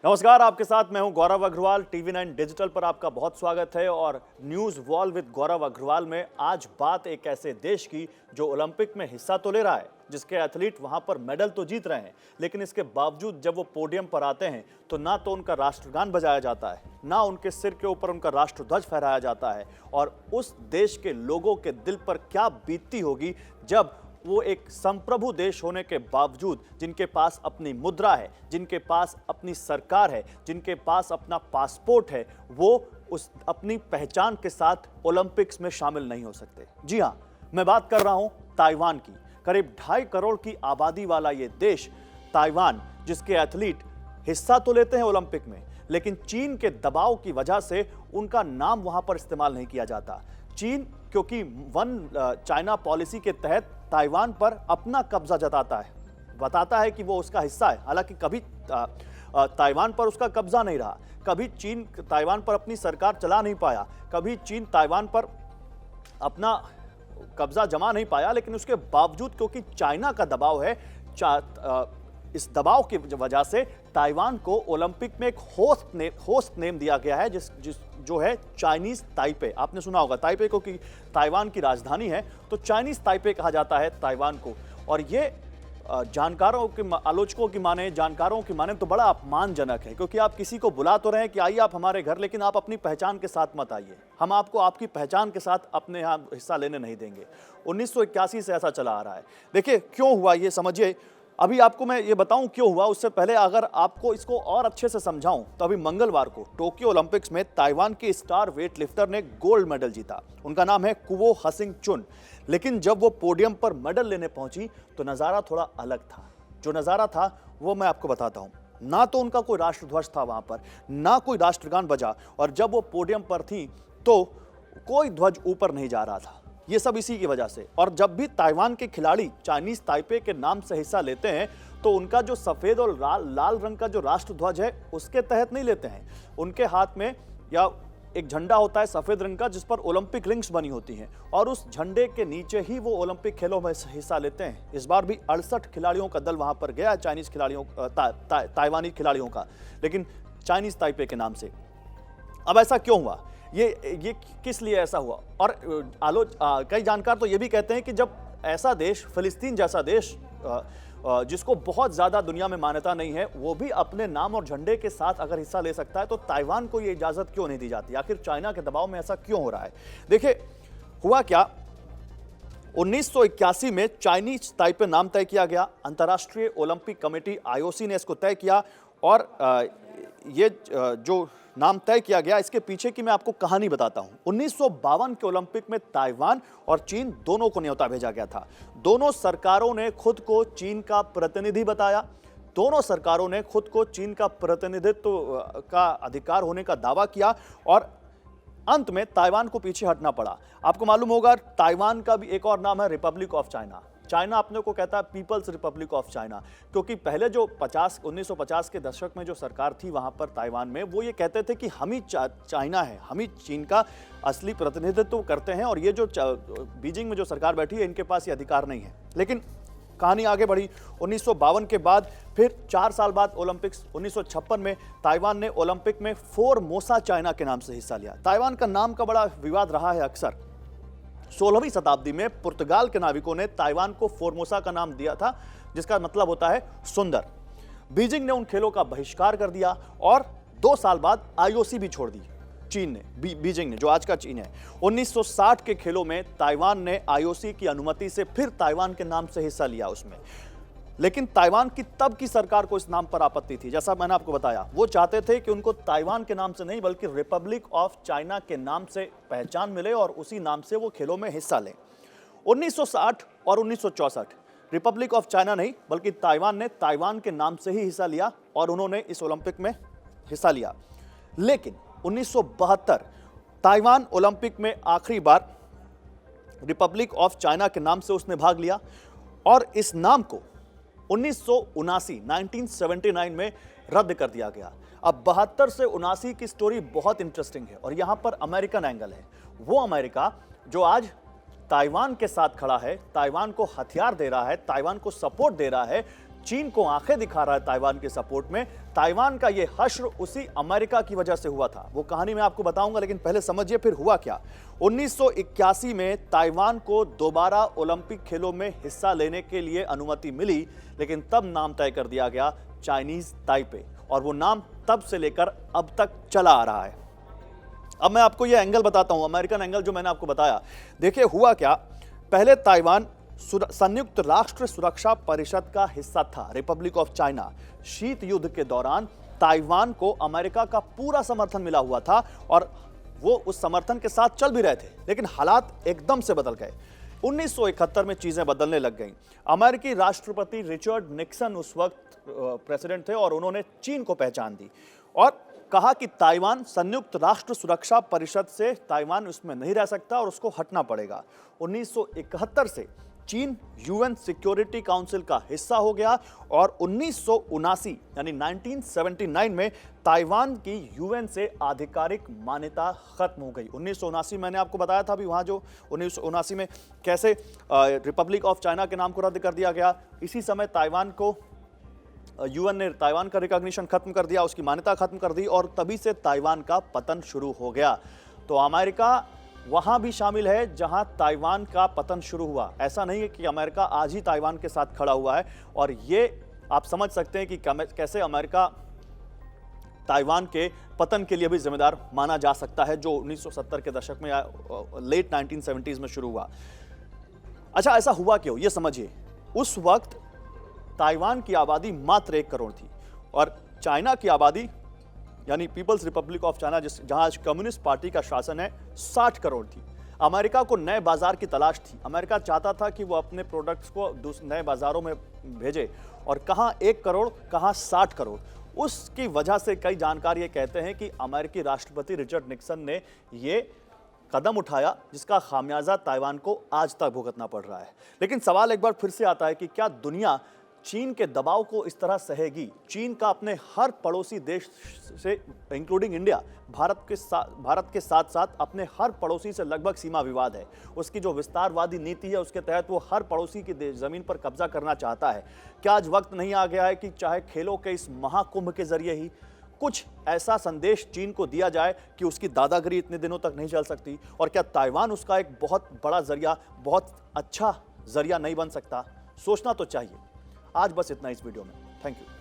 नमस्कार, आपके साथ मैं हूं गौरव अग्रवाल। TV9 डिजिटल पर आपका बहुत स्वागत है। और न्यूज़ वॉल विद गौरव अग्रवाल में आज बात एक ऐसे देश की जो ओलंपिक में हिस्सा तो ले रहा है, जिसके एथलीट वहां पर मेडल तो जीत रहे हैं, लेकिन इसके बावजूद जब वो पोडियम पर आते हैं तो ना तो उनका राष्ट्रगान बजाया जाता है, ना उनके सिर के ऊपर उनका राष्ट्रध्वज फहराया जाता है। और उस देश के लोगों के दिल पर क्या बीतती होगी जब वो एक संप्रभु देश होने के बावजूद, जिनके पास अपनी मुद्रा है, जिनके पास अपनी सरकार है, जिनके पास अपना पासपोर्ट है, वो उस अपनी पहचान के साथ ओलंपिक्स में शामिल नहीं हो सकते। जी हां, मैं बात कर रहा हूं ताइवान की। करीब 2.5 करोड़ की आबादी वाला ये देश ताइवान, जिसके एथलीट हिस्सा तो लेते हैं ओलंपिक में, लेकिन चीन के दबाव की वजह से उनका नाम वहां पर इस्तेमाल नहीं किया जाता। चीन क्योंकि वन चाइना पॉलिसी के तहत ताइवान पर अपना कब्जा जताता है, बताता है कि वो उसका हिस्सा है। हालांकि कभी ताइवान पर उसका कब्जा नहीं रहा, कभी चीन ताइवान पर अपनी सरकार चला नहीं पाया, कभी चीन ताइवान पर अपना कब्जा जमा नहीं पाया। लेकिन उसके बावजूद क्योंकि चाइना का दबाव है, इस दबाव की वजह से ताइवान को ओलंपिक में एक होस्ट नेम दिया गया है, जो है चाइनीज ताइपे। आपने सुना होगा ताइपे को, कि ताइवान की राजधानी है, तो चाइनीज ताइपे कहा जाता है ताइवान को। और ये जानकारों के आलोचकों की माने, जानकारों की माने तो बड़ा अपमानजनक है, क्योंकि आप किसी को बुला तो रहे हैं कि आइए आप हमारे घर, लेकिन आप अपनी पहचान के साथ मत आइए। हम आपको आपकी पहचान के साथ अपने यहाँ हिस्सा लेने नहीं देंगे। 1981 से ऐसा चला आ रहा है। देखिए क्यों हुआ ये समझिए। अभी आपको मैं ये बताऊं क्यों हुआ, उससे पहले अगर आपको इसको और अच्छे से समझाऊं तो अभी मंगलवार को टोक्यो ओलंपिक्स में ताइवान की स्टार वेट लिफ्टर ने गोल्ड मेडल जीता। उनका नाम है कुवो हसिंग चुन। लेकिन जब वो पोडियम पर मेडल लेने पहुंची तो नज़ारा थोड़ा अलग था। जो नज़ारा था वो मैं आपको बताता हूं। ना तो उनका कोई राष्ट्रध्वज था वहां पर, ना कोई राष्ट्रगान बजा, और जब वो पोडियम पर थी तो कोई ध्वज ऊपर नहीं जा रहा था। ये सब इसी की वजह से। और जब भी ताइवान के खिलाड़ी चाइनीज ताइपे के नाम से हिस्सा लेते हैं तो उनका जो सफेद और लाल रंग का जो राष्ट्रध्वज है उसके तहत नहीं लेते हैं। उनके हाथ में या एक झंडा होता है सफेद रंग का, जिस पर ओलंपिक रिंग्स बनी होती हैं, और उस झंडे के नीचे ही वो ओलंपिक खेलों में हिस्सा लेते हैं। इस बार भी 68 खिलाड़ियों का दल वहां पर गया, चाइनीज खिलाड़ियों ताइवानी खिलाड़ियों का, लेकिन चाइनीज ताइपे के नाम से। अब ऐसा क्यों हुआ, ये किस लिए ऐसा हुआ? और कई जानकार तो ये भी कहते हैं कि जब ऐसा देश, फिलिस्तीन जैसा देश, जिसको बहुत ज्यादा दुनिया में मान्यता नहीं है, वो भी अपने नाम और झंडे के साथ अगर हिस्सा ले सकता है, तो ताइवान को ये इजाजत क्यों नहीं दी जाती? आखिर चाइना के दबाव में ऐसा क्यों हो रहा है? देखिए हुआ क्या, 1981 में चाइनीज ताइपे नाम तय किया गया। अंतर्राष्ट्रीय ओलंपिक कमेटी IOC ने इसको तय किया, और ये जो नाम तय किया गया, इसके पीछे की मैं आपको कहानी बताता हूं। 1952 के ओलंपिक में ताइवान और चीन दोनों को न्योता भेजा गया था। दोनों सरकारों ने खुद को चीन का प्रतिनिधि बताया, दोनों सरकारों ने खुद को चीन का प्रतिनिधित्व का अधिकार होने का दावा किया, और अंत में ताइवान को पीछे हटना पड़ा। आपको मालूम होगा ताइवान का भी एक और नाम है रिपब्लिक ऑफ चाइना। चाइना अपने को कहता है पीपल्स रिपब्लिक ऑफ चाइना, क्योंकि पहले जो 1950 के दशक में जो सरकार थी वहां पर ताइवान में, वो ये कहते थे कि हम ही चाइना है, हम ही चीन का असली प्रतिनिधित्व करते हैं, और ये जो बीजिंग में जो सरकार बैठी है इनके पास ये अधिकार नहीं है। लेकिन कहानी आगे बढ़ी। 1952 के बाद फिर 4 साल बाद ओलंपिक्स 1956 में ताइवान ने ओलंपिक में फोरमोसा चाइना के नाम से हिस्सा लिया। ताइवान का नाम का बड़ा विवाद रहा है अक्सर। 16वीं शताब्दी में पुर्तगाल के नाविकों ने ताइवान को फोरमोसा का नाम दिया था, जिसका मतलब होता है सुंदर। बीजिंग ने उन खेलों का बहिष्कार कर दिया, और 2 साल बाद IOC भी छोड़ दी चीन ने, बीजिंग ने, जो आज का चीन है। 1960 के खेलों में ताइवान ने IOC की अनुमति से फिर ताइवान के नाम से हिस्सा लिया उसमें। लेकिन ताइवान की तब की सरकार को इस नाम पर आपत्ति थी। जैसा मैंने आपको बताया, वो चाहते थे कि उनको ताइवान के नाम से नहीं बल्कि रिपब्लिक ऑफ चाइना के नाम से पहचान मिले, और उसी नाम से वो खेलों में हिस्सा लें। 1960 और 1964 रिपब्लिक ऑफ चाइना नहीं बल्कि ताइवान ने ताइवान के नाम से ही हिस्सा लिया, और उन्होंने इस ओलंपिक में हिस्सा लिया। लेकिन 1972 ताइवान ओलंपिक में आखिरी बार रिपब्लिक ऑफ चाइना के नाम से उसने भाग लिया, और इस नाम को 1979 में रद्द कर दिया गया। अब 72 से 79 की स्टोरी बहुत इंटरेस्टिंग है, और यहां पर अमेरिकन एंगल है। वो अमेरिका जो आज ताइवान के साथ खड़ा है, ताइवान को हथियार दे रहा है, ताइवान को सपोर्ट दे रहा है, चीन को आंखें दिखा रहा है ताइवान के सपोर्ट में, ताइवान का ये हश्र उसी अमेरिका की वजह से हुआ था। वो कहानी मैं आपको बताऊंगा, लेकिन पहले समझिए फिर हुआ क्या। 1981 में ताइवान को दोबारा ओलंपिक खेलों में हिस्सा लेने के लिए अनुमति मिली, लेकिन तब नाम तय कर दिया गया चाइनीज ताइपे, और वो नाम तब से लेकर अब तक चला आ रहा है। अब मैं आपको ये एंगल बताता हूं, अमेरिकन एंगल जो मैंने आपको बताया। देखिए हुआ क्या, पहले ताइवान संयुक्त राष्ट्र सुरक्षा परिषद का हिस्सा था, रिपब्लिक ऑफ चाइना। शीत युद्ध के दौरान ताइवान को अमेरिका का पूरा समर्थन मिला हुआ था और वो उस समर्थन के साथ चल भी रहे थे, लेकिन हालात एकदम से बदल गए। 1971 में चीजें बदलने लग गईं। अमेरिकी राष्ट्रपति रिचर्ड निक्सन उस वक्त प्रेसिडेंट थे और उन्होंने चीन को पहचान दी और कहा कि ताइवान संयुक्त राष्ट्र सुरक्षा परिषद से ताइवान उसमें नहीं रह सकता और उसको हटना पड़ेगा। 1971 से चीन यूएन सिक्योरिटी काउंसिल का हिस्सा हो गया और 1979 यानी 1979 में ताइवान की यूएन से आधिकारिक मान्यता खत्म हो गई। 1979 मैंने आपको बताया था, अभी वहां जो 1979 में कैसे रिपब्लिक ऑफ चाइना के नाम को रद्द कर दिया गया। इसी समय ताइवान को यूएन ने ताइवान का रिकॉग्निशन खत्म कर दिया, उसकी मान्यता खत्म कर दी और तभी से ताइवान का पतन शुरू हो गया। तो अमेरिका वहां भी शामिल है जहां ताइवान का पतन शुरू हुआ। ऐसा नहीं है कि अमेरिका आज ही ताइवान के साथ खड़ा हुआ है, और ये आप समझ सकते हैं कि कैसे अमेरिका ताइवान के पतन के लिए भी जिम्मेदार माना जा सकता है, जो 1970 के दशक में लेट 1970s में शुरू हुआ। अच्छा, ऐसा हुआ क्यों, ये समझिए। उस वक्त ताइवान की आबादी मात्र 1 करोड़ थी और चाइना की आबादी यानी पीपल्स रिपब्लिक ऑफ चाइना जहां आज कम्युनिस्ट पार्टी का शासन है, 60 करोड़ थी। अमेरिका को नए बाजार की तलाश थी। अमेरिका चाहता था कि वो अपने प्रोडक्ट्स को नए बाजारों में भेजे, और कहां 1 करोड़ कहां 60 करोड़। उसकी वजह से कई जानकार ये कहते हैं कि अमेरिकी राष्ट्रपति रिचर्ड निक्सन ने ये कदम उठाया जिसका खामियाजा ताइवान को आज तक भुगतना पड़ रहा है। लेकिन सवाल एक बार फिर से आता है कि क्या दुनिया चीन के दबाव को इस तरह सहेगी? चीन का अपने हर पड़ोसी देश से इंक्लूडिंग इंडिया, भारत के साथ साथ अपने हर पड़ोसी से लगभग सीमा विवाद है। उसकी जो विस्तारवादी नीति है उसके तहत वो हर पड़ोसी की जमीन पर कब्जा करना चाहता है। क्या आज वक्त नहीं आ गया है कि चाहे खेलों के इस महाकुंभ के जरिए ही कुछ ऐसा संदेश चीन को दिया जाए कि उसकी दादागिरी इतने दिनों तक नहीं चल सकती? और क्या ताइवान उसका एक बहुत बड़ा जरिया, बहुत अच्छा जरिया नहीं बन सकता? सोचना तो चाहिए। आज बस इतना इस वीडियो में। Thank you.